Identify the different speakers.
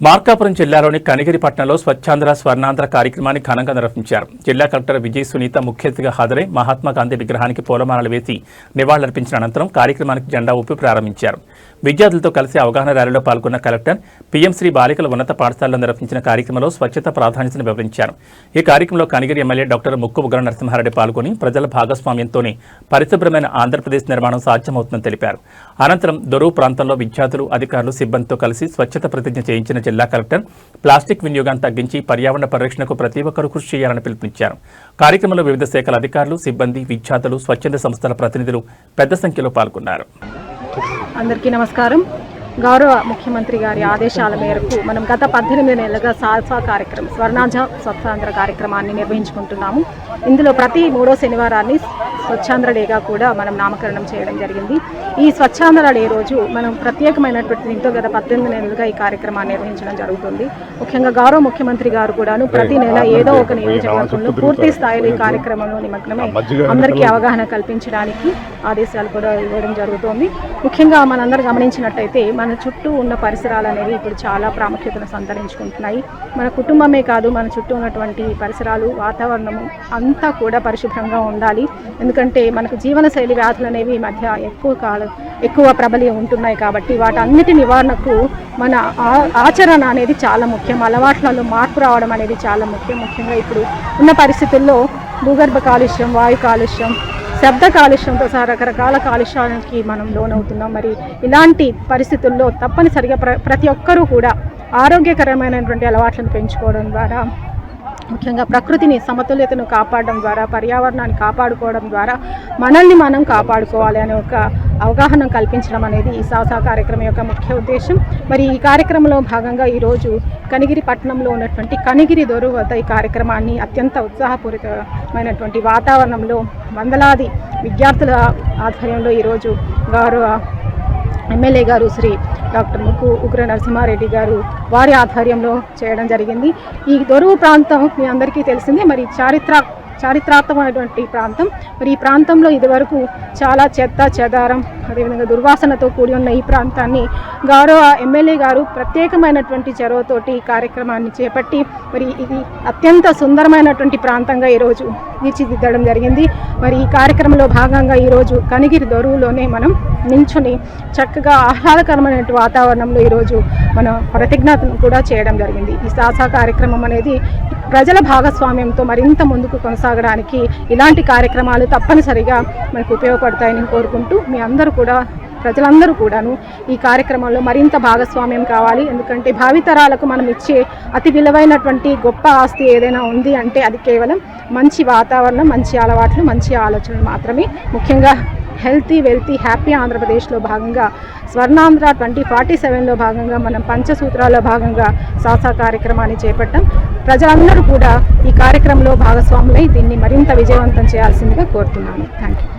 Speaker 1: మార్కాపురం జిల్లాలోని కనిగిరి పట్టణంలో స్వచ్ఛాంధ్ర స్వర్ణాంధ్ర కార్యక్రమాన్ని ఘనంగా నిర్వహించారు. జిల్లా కలెక్టర్ విజయ్ సునీత ముఖ్య అతిథిగా హాజరై మహాత్మా గాంధీ విగ్రహానికి పూలమాలలు వేసి నివాళులర్పించిన అనంతరం కార్యక్రమానికి జెండా ఊపి ప్రారంభించారు. విద్యార్థులతో కలిసి అవగాహన ర్యాలీలో పాల్గొన్న కలెక్టర్ పీఎం శ్రీ బాలికల ఉన్నత పాఠశాలలో నిర్వహించిన కార్యక్రమంలో స్వచ్ఛత ప్రాధాన్యతను వివరించారు. ఈ కార్యక్రమంలో కనిగిరి ఎమ్మెల్యే డాక్టర్ ముక్కు ఉగ్ర నరసింహారెడ్డి పాల్గొని ప్రజల భాగస్వామ్యంతోనే పరిశుభ్రమైన ఆంధ్రప్రదేశ్ నిర్మాణం సాధ్యమవుతుందని తెలిపారు. అనంతరం దొరువు ప్రాంతంలో విద్యార్థులు, అధికారులు, సిబ్బందితో కలిసి స్వచ్ఛత ప్రతిజ్ఞ చేయించిన జిల్లా కలెక్టర్ ప్లాస్టిక్ వినియోగాన్ని తగ్గించి పర్యావరణ పరిరక్షణకు ప్రతి ఒక్కరూ కృషి చేయాలని పిలుపునిచ్చారు. కార్యక్రమంలో వివిధ శాఖల అధికారులు, సిబ్బంది, విద్యార్థులు, స్వచ్ఛంద సంస్థల ప్రతినిధులు పెద్ద సంఖ్యలో పాల్గొన్నారు.
Speaker 2: అందరికీ నమస్కారం. గౌరవ ముఖ్యమంత్రి గారి ఆదేశాల మేరకు మనం గత 18 నెలలుగా సాహస కార్యక్రమం స్వర్ణాంధ్ర స్వచ్ఛాంధ్ర కార్యక్రమాన్ని నిర్వహించుకుంటున్నాము. ఇందులో ప్రతి 3వ శనివారాన్ని స్వచ్ఛాంధ్ర డేగా కూడా మనం నామకరణం చేయడం జరిగింది. ఈ స్వచ్ఛాంధ్ర డే రోజు మనం ప్రత్యేకమైనటువంటి దీంతో గత 18 నెలలుగా ఈ కార్యక్రమాన్ని నిర్వహించడం జరుగుతుంది. ముఖ్యంగా గౌరవ ముఖ్యమంత్రి గారు కూడాను ప్రతి నెల ఏదో ఒక నియోజకవర్గంలో పూర్తి స్థాయిలో ఈ కార్యక్రమంలో నిమగ్నమై అందరికీ అవగాహన కల్పించడానికి ఆదేశాలు కూడా ఇవ్వడం జరుగుతోంది. ముఖ్యంగా మనందరూ గమనించినట్టయితే మన చుట్టూ ఉన్న పరిసరాలు అనేవి ఇప్పుడు చాలా ప్రాముఖ్యతను సంతరించుకుంటున్నాయి. మన కుటుంబమే కాదు, మన చుట్టూ ఉన్నటువంటి పరిసరాలు, వాతావరణము అంతా కూడా పరిశుభ్రంగా ఉండాలి. ఎందుకంటే మనకు జీవనశైలి వ్యాధులు అనేవి ఈ మధ్య ఎక్కువ ప్రబలి ఉంటున్నాయి. కాబట్టి వాటన్నిటి నివారణకు మన ఆచరణ అనేది చాలా ముఖ్యం. అలవాట్లలో మార్పు రావడం అనేది చాలా ముఖ్యం. ముఖ్యంగా ఇప్పుడు ఉన్న పరిస్థితుల్లో భూగర్భ కాలుష్యం, వాయు కాలుష్యం, శబ్ద కాలుష్యంతో సహా రకరకాల కాలుష్యానికి మనం లోనవుతున్నాం. మరి ఇలాంటి పరిస్థితుల్లో తప్పనిసరిగా ప్రతి ఒక్కరూ కూడా ఆరోగ్యకరమైనటువంటి అలవాట్లను పెంచుకోవడం ద్వారా, ముఖ్యంగా ప్రకృతిని సమతుల్యతను కాపాడడం ద్వారా, పర్యావరణాన్ని కాపాడుకోవడం ద్వారా మనల్ని మనం కాపాడుకోవాలి అనే ఒక అవగాహన కల్పించడం అనేది ఈ సాహస కార్యక్రమం యొక్క ముఖ్య ఉద్దేశం. మరి ఈ కార్యక్రమంలో భాగంగా ఈరోజు కనిగిరి పట్టణంలో ఉన్నటువంటి కనిగిరి దొరువు వద్ద ఈ కార్యక్రమాన్ని అత్యంత ఉత్సాహపూరితమైనటువంటి వాతావరణంలో వందలాది విద్యార్థుల ఆధ్వర్యంలో ఈరోజు గౌరవ ఎమ్మెల్యే గారు శ్రీ డాక్టర్ ముక్కు ఉగ్ర నరసింహారెడ్డి గారు వారి ఆధ్వర్యంలో చేయడం జరిగింది. ఈ దొరువు ప్రాంతం మీ అందరికీ తెలిసిందే. మరి చారిత్రాత్మకమైనటువంటి ప్రాంతం. మరి ఈ ప్రాంతంలో ఇదివరకు చాలా చెత్త చెదారం, అదేవిధంగా దుర్వాసనతో కూడి ఉన్న ఈ ప్రాంతాన్ని గౌరవ ఎమ్మెల్యే గారు ప్రత్యేకమైనటువంటి చొరవతోటి ఈ కార్యక్రమాన్ని చేపట్టి మరి ఇది అత్యంత సుందరమైనటువంటి ప్రాంతంగా ఈరోజు తీర్చిదిద్దడం జరిగింది. మరి ఈ కార్యక్రమంలో భాగంగా ఈరోజు కనిగిరి దొరువులోనే మనం నించుని చక్కగా ఆహ్లాదకరమైనటువంటి వాతావరణంలో ఈరోజు మనం ప్రతిజ్ఞను కూడా చేయడం జరిగింది. ఈ సాహస కార్యక్రమం అనేది ప్రజల భాగస్వామ్యంతో మరింత ముందుకు కొనసాగడానికి ఇలాంటి కార్యక్రమాలు తప్పనిసరిగా మనకు ఉపయోగపడతాయని కోరుకుంటూ మీ అందరూ కూడా, ప్రజలందరూ కూడాను ఈ కార్యక్రమంలో మరింత భాగస్వామ్యం కావాలి. ఎందుకంటే భావితరాలకు మనం ఇచ్చే అతి విలువైనటువంటి గొప్ప ఆస్తి ఏదైనా ఉంది అంటే అది కేవలం మంచి వాతావరణం, మంచి అలవాట్లు, మంచి ఆలోచనలు మాత్రమే. ముఖ్యంగా హెల్తీ, వెల్తీ, హ్యాపీ ఆంధ్రప్రదేశ్లో భాగంగా స్వర్ణాంధ్ర 2047లో భాగంగా మనం పంచసూత్రాల్లో భాగంగా సాహస కార్యక్రమాన్ని చేపట్టాం. ప్రజలందరూ కూడా ఈ కార్యక్రమంలో భాగస్వాములై దీన్ని మరింత విజయవంతం చేయాల్సిందిగా కోరుతున్నాను. Thank you.